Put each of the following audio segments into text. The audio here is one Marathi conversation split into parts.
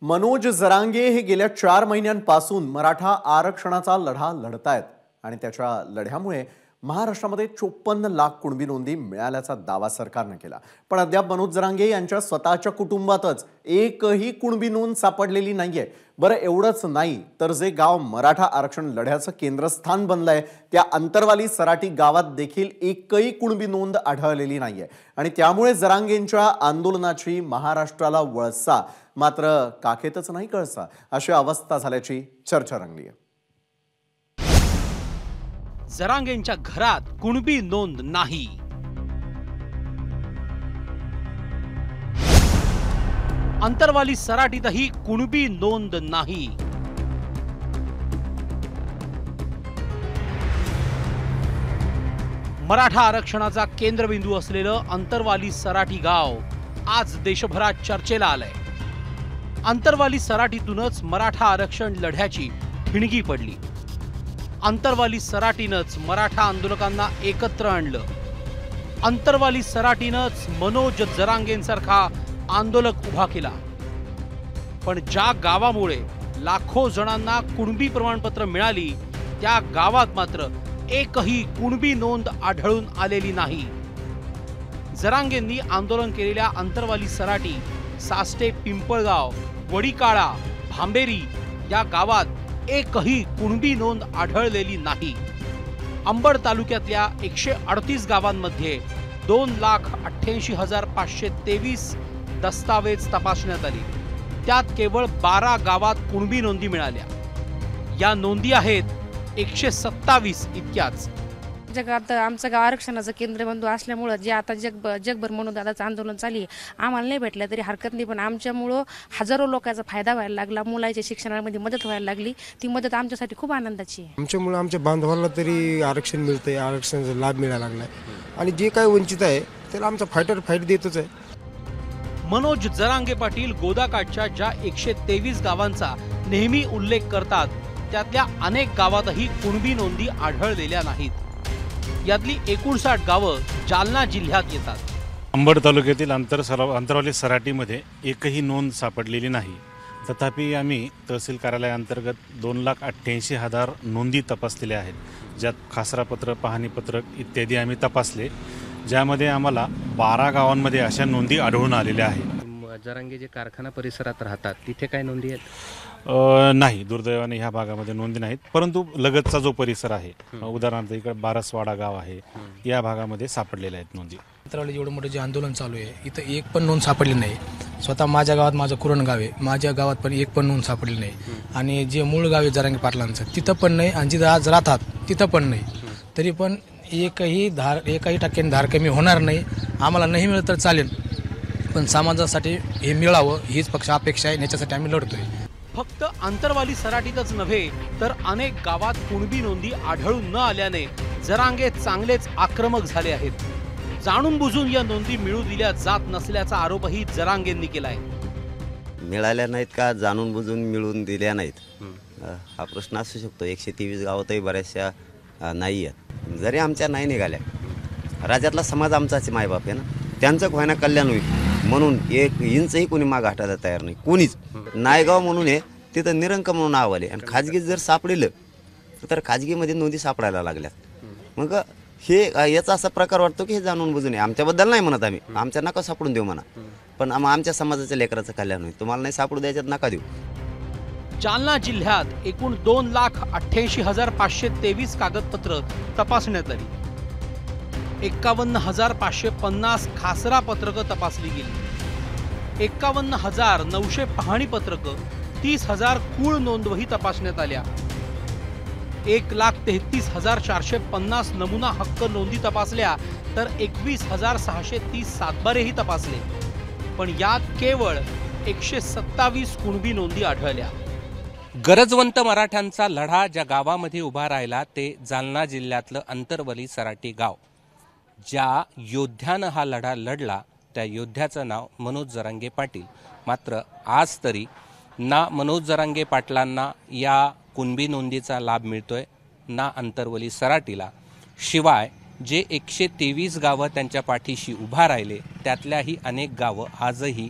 मनोज जरांगे हे गेल्या 4 महिन्यांपासून मराठा आरक्षणाचा लढा लढतायत आणि त्याच्या लढ्यामुळे महाराष्ट्रामध्ये 54 लाख कुणबी नोंदी मिळाल्याचा दावा सरकारने केला। पण अद्याप मनोज जरांगे यांच्या स्वतःच्या कुटुंबातच एकही कुणबी नोंद सापडलेली नाहीये। बरं एवढंच नाही तर जे गाव मराठा आरक्षण लढ्याचं केंद्रस्थान बनलंय त्या अंतरवाली सराटी गावात देखील एकही कुणबी नोंद आढळलेली नाहीये आणि त्यामुळे जरांगेंच्या आंदोलनाची महाराष्ट्राला वळसा मात्र काखेतच नाही कळसा अशी अवस्था झाल्याची चर्चा रंगली आहे। जरांगेंच्या घरात कुणबी नोंद नाही। अंतरवाली सराटीतही कुणबी नोंद नाही। मराठा आरक्षणाचा केंद्रबिंदू असलेलं अंतरवाली सराटी गाव आज देशभरात चर्चेला आलंय। अंतरवाली सराटीतूनच मराठा आरक्षण लढ्याची ठिणगी पडली। अंतरवाली सराटीनंच मराठा आंदोलकांना एकत्र आणलं। अंतरवाली सराटीनंच मनोज जरांगेंसारखा आंदोलक उभा केला। पण ज्या गावामुळे लाखो जणांना कुणबी प्रमाणपत्र मिळाली त्या गावात मात्र एकही कुणबी नोंद आढळून आलेली नाही। जरांगेंनी आंदोलन केलेल्या अंतरवाली सराटी, सास्टे, पिंपळगाव, वडीकाळा, भांबेरी या गावात एकही कुणबी नोंद आढळलेली नाही। अंबड तालुक्यातल्या 138 गावांमध्ये 2,88,523 दस्तावेज तपासण्यात आले। त्यात केवळ 12 गावात कुणबी नोंदी मिळाल्या। या नोंदी आहेत 127 इतक्याच। जगात आमचं गाव आरक्षणाचं केंद्रबिंदू असल्यामुळं जे आता जगभर म्हणून दादाचं आंदोलन चालू आहे, आम्हाला नाही भेटलं तरी हरकत नाही, पण आमच्यामुळं हजारो लोकांचा फायदा व्हायला लागला, मुलाच्या शिक्षणामध्ये मदत व्हायला लागली। ती मदत आमच्यासाठी खूप आनंदाची आहे। आमच्यामुळे आमच्या बांधवांना तरी आरक्षण मिळतंय, आरक्षणाचा लाभ मिळायला लागलाय आणि जे काही वंचित आहे त्याला आमचा फाईट देतच आहे। मनोज जरांगे पाटील गोदाकाठच्या ज्या 123 गावांचा नेहमी उल्लेख करतात त्यातल्या अनेक गावातही कुणबी नोंदी आढळलेल्या नाहीत। यातली 59 गावं जालना जिल्ह्यात येतात। अंबड तालुक्यातील अंतरवाली सराटीमध्ये एकही नोंद सापडलेली नाही। तथापि आम्ही तहसील कार्यालयाअंतर्गत 2,88,000 नोंदी तपासलेल्या आहेत, ज्यात खासरापत्र, पाहणीपत्रक इत्यादी आम्ही तपासले, ज्यामध्ये आम्हाला 12 गावांमध्ये अशा नोंदी आढळून आलेल्या आहेत। जरांगे जे कारखाना परिसरात राहतात तिथे काय नोंदी आहेत? नाही, दुर्दैवाने ह्या भागामध्ये नोंदी नाहीत, परंतु लगतचा जो परिसर आहे, उदाहरणार्थ इकडे बारसवाडा गाव आहे, या भागामध्ये सापडलेल्या आहेत नोंदी। अंतरवाली एवढं मोठं जे आंदोलन चालू आहे इथं एक पण नोंद सापडली नाही। स्वतः माझ्या गावात, माझं कुरण गाव आहे, माझ्या गावात पण एक पण नोंद सापडली नाही आणि जे मूळ गाव आहे जरांगे पाटलांचं तिथं पण नाही आणि जिथं आज राहतात तिथं पण नाही। तरी पण एकही टक्क्याने धार कमी होणार नाही। आम्हाला नाही मिळत तर चालेल, पण समाजासाठी हे मिळावं हीच पक्ष अपेक्षा आहे, याच्यासाठी आम्ही लढतोय। फक्त अंतरवाली सराटीतच नव्हे तर अनेक गावात कुणबी नोंदी आढळून न आल्याने जरांगे चांगलेच आक्रमक झाले आहेत। जाणून बुजून या नोंदी मिळू दिल्या जात नसल्याचा आरोपही जरांगेंनी केलाय। मिळाल्या नाहीत का जाणून बुजून मिळून दिल्या नाहीत हा प्रश्न असू शकतो। 123 गावातही बऱ्याचशा नाही आहेत। जरी आमच्या नाही निघाल्या, राज्यातला समाज आमचाच मायबाप आहे ना, त्यांचं व्हायना कल्याण होईल म्हणून 1 इंचही कोणी माग हटायला तयार नाही। कोणीच नायगाव म्हणून आहे तिथं निरंक म्हणून नाव आले आणि खाजगी जर सापडलं तर खाजगीमध्ये नोंदी सापडायला लागल्यात। मग हे याचा असा प्रकार वाटतो की हे जाणून बुजून आहे। आमच्याबद्दल नाही म्हणत आम्ही, आमच्या नका सापडून देऊ म्हणा, पण आमच्या समाजाच्या लेकराचं कल्याण होईल। तुम्हाला नाही सापडू द्यायच्यात नका देऊ। जालना जिल्ह्यात एकूण 2,88,523 कागदपत्र तपासण्यात आली। 51,550 खासरा पत्रकं तपासली गेली। 51,900 पाहणी पत्रकं, 30,000 कूळ नोंदवही तपासण्यात आल्या। 1,33,450 नमुना हक्क नोंदी तपासल्या तर 21,630 सातबारेही तपासले, पण यात केवळ 127 कुणबी नोंदी आढळल्या। गरजवंत मराठ्यांचा लढा ज्या गावामध्ये उभा राहिला ते जालना जिल्ह्यातलं अंतरवली सराटी गाव। ज्या योद्ध्यानं हा लढा लढला त्या योद्ध्याचं नाव मनोज जरांगे पाटील। मात्र आज तरी ना मनोज जरांगे पाटलांना या कुणबी नोंदीचा लाभ मिळतोय ना अंतरवली सराटीला। शिवाय जे 123 गावं त्यांच्या पाठीशी उभा राहिले त्यातल्याही अनेक गावं आजही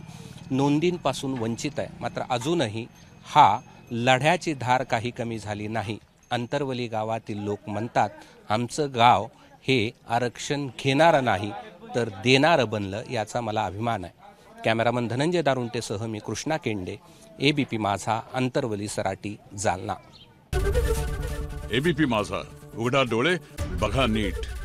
नोंदींपासून वंचित आहे. मात्र अजूनही हा लढ्याची धार काही कमी झाली नाही. अंतरवली गावातील लोक म्हणतात, आमचं गाव हे आरक्षण घेणारं नाही तर देणारं बनलं, याचा मला अभिमान आहे. कॅमेरामन धनंजय दारुंटेसह मी कृष्णा केंडे, ABP माझा, अंतरवली सराटी, जालना. ABP माझा, उघडा डोळे बघा नीट.